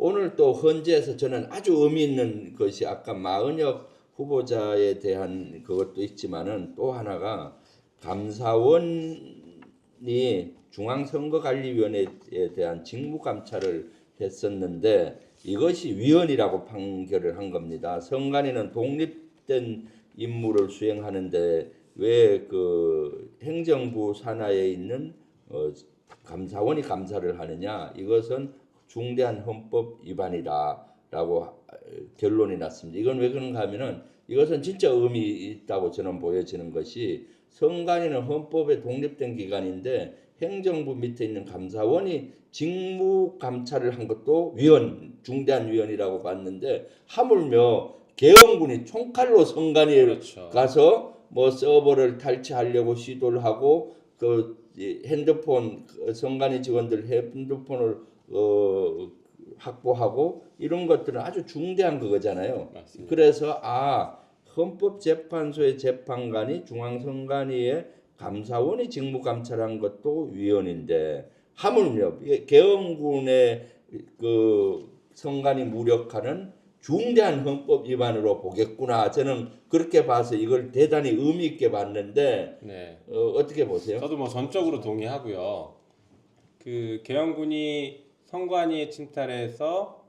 오늘 또 헌재에서 저는 아주 의미 있는 것이 아까 마은혁 후보자에 대한 그것도 있지만은 또 하나가 감사원이 중앙선거관리위원회에 대한 직무감찰을 했었는데 이것이 위헌이라고 판결을 한 겁니다. 선관위는 독립된 임무를 수행하는데 왜 그 행정부 산하에 있는 감사원이 감사를 하느냐? 이것은 중대한 헌법 위반이다라고 결론이 났습니다. 이건 왜 그런가 하면은 이것은 진짜 의미 있다고 저는 보여지는 것이 선관위는 헌법에 독립된 기관인데 행정부 밑에 있는 감사원이 직무 감찰을 한 것도 위헌, 중대한 위헌이라고 봤는데 하물며 계엄군이 총칼로 선관위에 그렇죠. 가서 뭐 서버를 탈취하려고 시도를 하고 그 핸드폰 선관위 직원들 핸드폰을 확보하고 이런 것들은 아주 중대한 그거잖아요. 맞습니다. 그래서 헌법재판소의 재판관이 중앙선관위의 감사원이 직무감찰한 것도 위헌인데 하물며 계엄군의 그 선관위 무력화는 중대한 헌법 위반으로 보겠구나. 저는 그렇게 봐서 이걸 대단히 의미 있게 봤는데 네. 어떻게 보세요? 저도 뭐 전적으로 동의하고요. 그 계엄군이 선관위에 침탈해서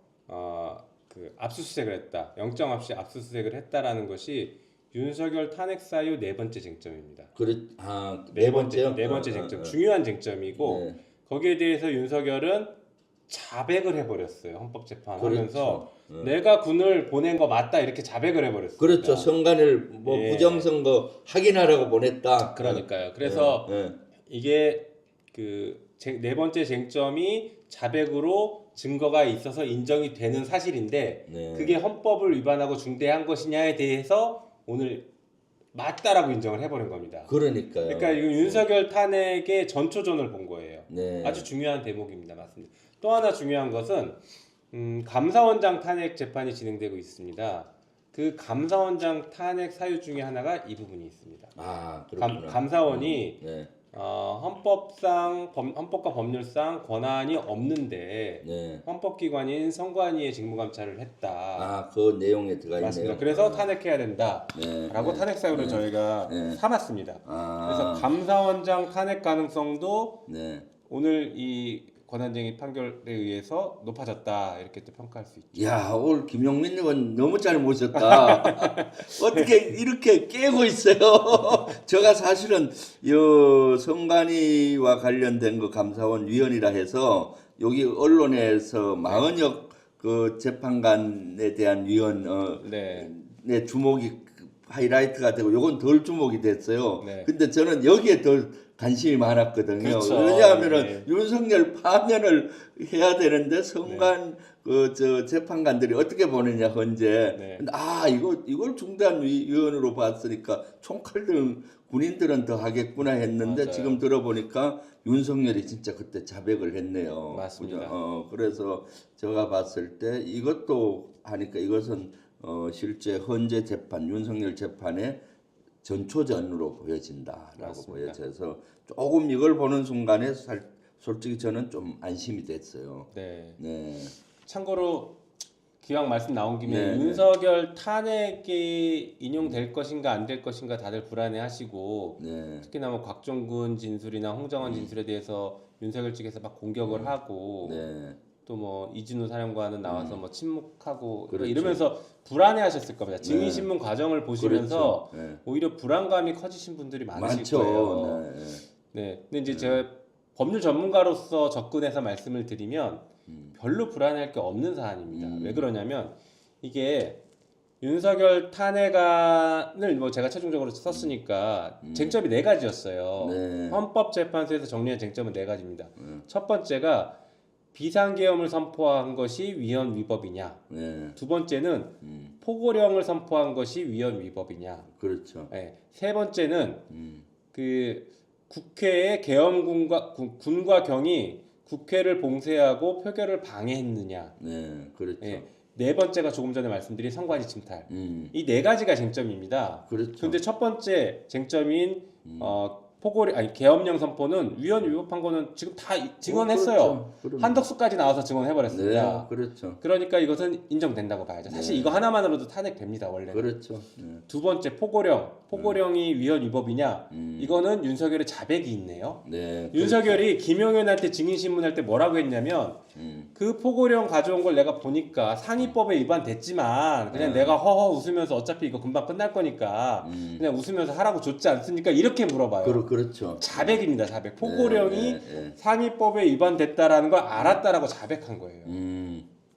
그 압수수색을 했다. 영장 없이 압수수색을 했다라는 것이 윤석열 탄핵 사유 네 번째 쟁점입니다. 네 번째요? 네 번째 쟁점. 중요한 쟁점이고 네. 거기에 대해서 윤석열은 자백을 해버렸어요. 헌법재판하면서 그렇죠. 내가 군을 보낸 거 맞다 이렇게 자백을 해버렸습니다. 그렇죠. 선관위를 뭐 예. 부정선거 확인하라고 보냈다. 그러니까요. 그래서 이게 그 네 번째 쟁점이 자백으로 증거가 있어서 인정이 되는 사실인데 네. 그게 헌법을 위반하고 중대한 것이냐에 대해서 오늘 맞다라고 인정을 해버린 겁니다. 그러니까요. 그러니까 이거 윤석열 탄핵의 전초전을 본 거예요. 네. 아주 중요한 대목입니다. 맞습니다. 또 하나 중요한 것은 감사원장 탄핵 재판이 진행되고 있습니다. 그 감사원장 탄핵 사유 중에 하나가 이 부분이 있습니다. 그렇구나. 감사원이 네. 헌법과 법률상 권한이 없는데 네. 헌법기관인 선관위의 직무감찰을 했다. 그 내용에 들어가 있네요. 맞습니다. 그래서 탄핵해야 된다라고 네. 탄핵 사유를 저희가 삼았습니다. 그래서 감사원장 탄핵 가능성도 네. 오늘 이 권한쟁의 판결에 의해서 높아졌다 이렇게 또 평가할 수 있죠. 야, 오늘 김용민님은 너무 잘 모셨다. 어떻게 이렇게 깨고 있어요? 제가 사실은 요 선관위와 관련된 거 감사원 위원이라 해서 여기 언론에서 마은혁 그 재판관에 대한 위원 내 주목이 하이라이트가 되고 요건 덜 주목이 됐어요. 네. 근데 저는 여기에 더 관심이 많았거든요. 그렇죠. 왜냐하면은 윤석열 파면을 해야 되는데 선관 저 재판관들이 어떻게 보느냐 현재. 네. 근데 이걸 중대한 위원으로 봤으니까 총칼들 군인들은 더 하겠구나 했는데 맞아요. 지금 들어보니까 윤석열이 진짜 그때 자백을 했네요. 맞습니다. 그래서 제가 봤을 때 이것도 하니까 이것은 실제 헌재 재판 윤석열 재판의 전초전으로 보여진다라고 맞습니다. 보여져서 조금 이걸 보는 순간에 솔직히 저는 좀 안심이 됐어요. 네. 네. 참고로 기왕 말씀 나온 김에 네, 윤석열 탄핵이 인용될 것인가 안 될 것인가 다들 불안해하시고 네. 특히나 뭐 곽종군 진술이나 홍정원 진술에 대해서 윤석열 측에서 막 공격을 하고 네. 또 뭐 이진우 사령관은 나와서 뭐 침묵하고 그렇죠. 이러면서 불안해하셨을 겁니다. 증인신문 과정을 보시면서 그렇죠. 네. 오히려 불안감이 커지신 분들이 많으실 많죠. 거예요. 네. 근데 이제 제가 법률 전문가로서 접근해서 말씀을 드리면 별로 불안할 게 없는 사안입니다. 왜 그러냐면 이게 윤석열 탄핵안을 뭐 제가 최종적으로 썼으니까 쟁점이 네 가지였어요. 네. 헌법재판소에서 정리한 쟁점은 네 가지입니다. 첫 번째가 비상계엄을 선포한 것이 위헌 위법이냐. 네. 두 번째는 포고령을 선포한 것이 위헌 위법이냐. 그렇죠. 네. 세 번째는 그 국회의 계엄군과 군과 경이 국회를 봉쇄하고 표결을 방해했느냐. 네, 그렇죠. 네. 네 번째가 조금 전에 말씀드린 선관위 침탈. 이 네 가지가 쟁점입니다. 그렇죠. 그런데 첫 번째 쟁점인 계엄령 선포는 위헌 위법한 거는 지금 다 증언했어요. 그렇죠. 한덕수까지 나와서 증언해버렸습니다. 네, 그렇죠. 그러니까 이것은 인정된다고 봐야죠. 사실 네. 이거 하나만으로도 탄핵됩니다 원래는. 그렇죠. 네. 두 번째 포고령이 위헌 위법이냐? 이거는 윤석열의 자백이 있네요. 네, 윤석열이 김용현한테 증인신문할 때 뭐라고 했냐면 그 포고령 가져온 걸 내가 보니까 상위법에 위반됐지만 그냥 내가 허허 웃으면서 어차피 이거 금방 끝날 거니까 그냥 웃으면서 하라고 줬지 않습니까? 이렇게 물어봐요. 그렇죠. 자백입니다. 자백. 포고령이 네. 상위법에 위반됐다라는 걸 알았다라고 자백한 거예요.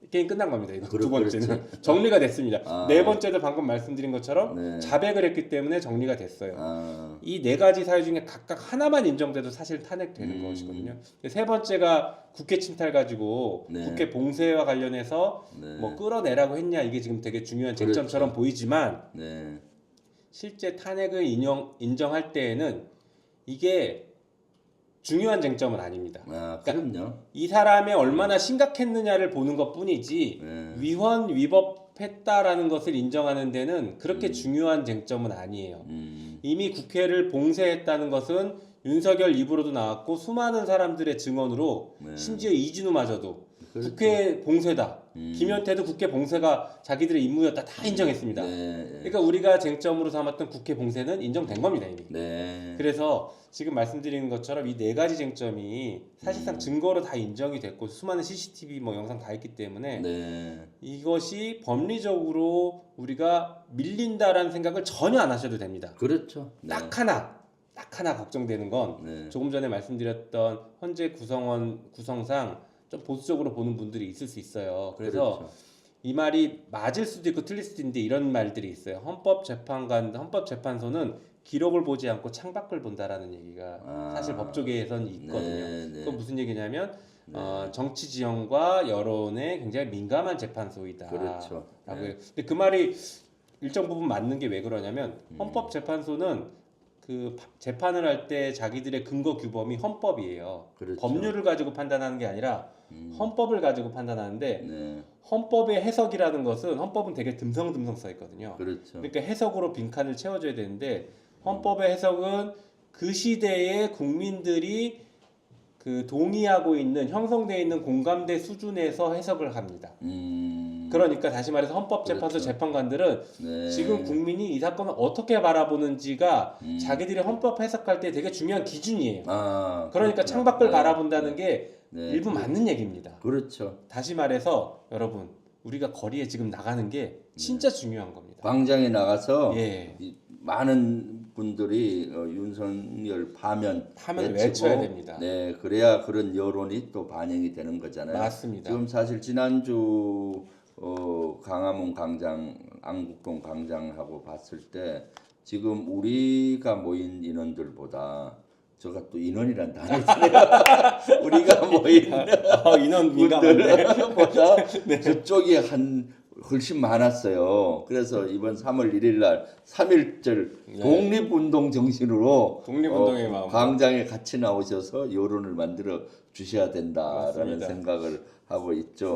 게임 끝난 겁니다. 이거 두 번째는 그렇죠. 정리가 됐습니다. 아. 네 번째도 방금 말씀드린 것처럼 네. 자백을 했기 때문에 정리가 됐어요. 아, 이 네 가지 사유 중에 각각 하나만 인정돼도 사실 탄핵되는 것이거든요. 세 번째가 국회 침탈 가지고 네. 국회 봉쇄와 관련해서 네. 뭐 끌어내라고 했냐 이게 지금 되게 중요한 쟁점처럼 보이지만 네. 실제 탄핵을 인정할 때에는 이게 중요한 쟁점은 아닙니다. 아, 그럼요. 이 사람이 얼마나 심각했느냐를 보는 것뿐이지 네. 위헌 위법했다라는 것을 인정하는 데는 그렇게 중요한 쟁점은 아니에요. 이미 국회를 봉쇄했다는 것은 윤석열 입으로도 나왔고 수많은 사람들의 증언으로 네. 심지어 이진우마저도 그렇죠. 국회 봉쇄다. 김현태도 국회 봉쇄가 자기들의 임무였다 다 인정했습니다. 네. 그러니까 우리가 쟁점으로 삼았던 국회 봉쇄는 인정된 겁니다 이미. 네. 그래서 지금 말씀드리는 것처럼 이 네 가지 쟁점이 사실상 증거로 다 인정이 됐고 수많은 CCTV 뭐 영상 다 있기 때문에 네. 이것이 법리적으로 우리가 밀린다라는 생각을 전혀 안 하셔도 됩니다. 그렇죠. 네. 딱 하나 걱정되는 건 네. 조금 전에 말씀드렸던 헌재 구성상 좀 보수적으로 보는 분들이 있을 수 있어요. 그래서 그렇죠. 이 말이 맞을 수도 있고 틀릴 수도 있는데 이런 말들이 있어요. 헌법재판소는 기록을 보지 않고 창밖을 본다라는 얘기가 사실 법조계에선 있거든요. 네. 그건 무슨 얘기냐면 정치 지형과 여론에 굉장히 민감한 재판소이다. 그렇죠. 라고 네. 해요. 근데 그 말이 일정 부분 맞는 게 왜 그러냐면 헌법재판소는 그 재판을 할 때 자기들의 근거 규범이 헌법이에요. 그렇죠. 법률을 가지고 판단하는 게 아니라 헌법을 가지고 판단하는데 네. 헌법의 해석이라는 것은 헌법은 되게 듬성듬성 써 있거든요. 그렇죠. 그러니까 해석으로 빈칸을 채워줘야 되는데 헌법의 해석은 그 시대의 국민들이 그 동의하고 있는 형성되어 있는 공감대 수준에서 해석을 합니다. 그러니까 다시 말해서 헌법재판소 그렇죠. 재판관들은 네. 지금 국민이 이 사건을 어떻게 바라보는지가 자기들이 헌법 해석할 때 되게 중요한 기준이에요. 아, 그러니까 그렇구나. 창밖을 네. 바라본다는 게 네. 일부 맞는 얘기입니다. 그렇죠. 다시 말해서 여러분 우리가 거리에 지금 나가는 게 진짜 중요한 겁니다. 광장에 나가서 예. 이 많은 분들이 윤석열 파면 외쳐야 됩니다. 네, 그래야 그런 여론이 또 반영이 되는 거잖아요. 맞습니다. 지금 사실 지난주 광화문 광장, 안국동 광장하고 봤을 때 지금 우리가 모인 인원들보다 제가 또 인원이란 단어 쓰네요. 우리가 모인 인원 민감한데. 분들보다 저쪽이 훨씬 많았어요. 그래서 이번 3월 1일 날 3.1절 독립운동 정신으로 독립운동의 마음. 광장에 같이 나오셔서 여론을 만들어 주셔야 된다라는 맞습니다. 생각을 하고 있죠.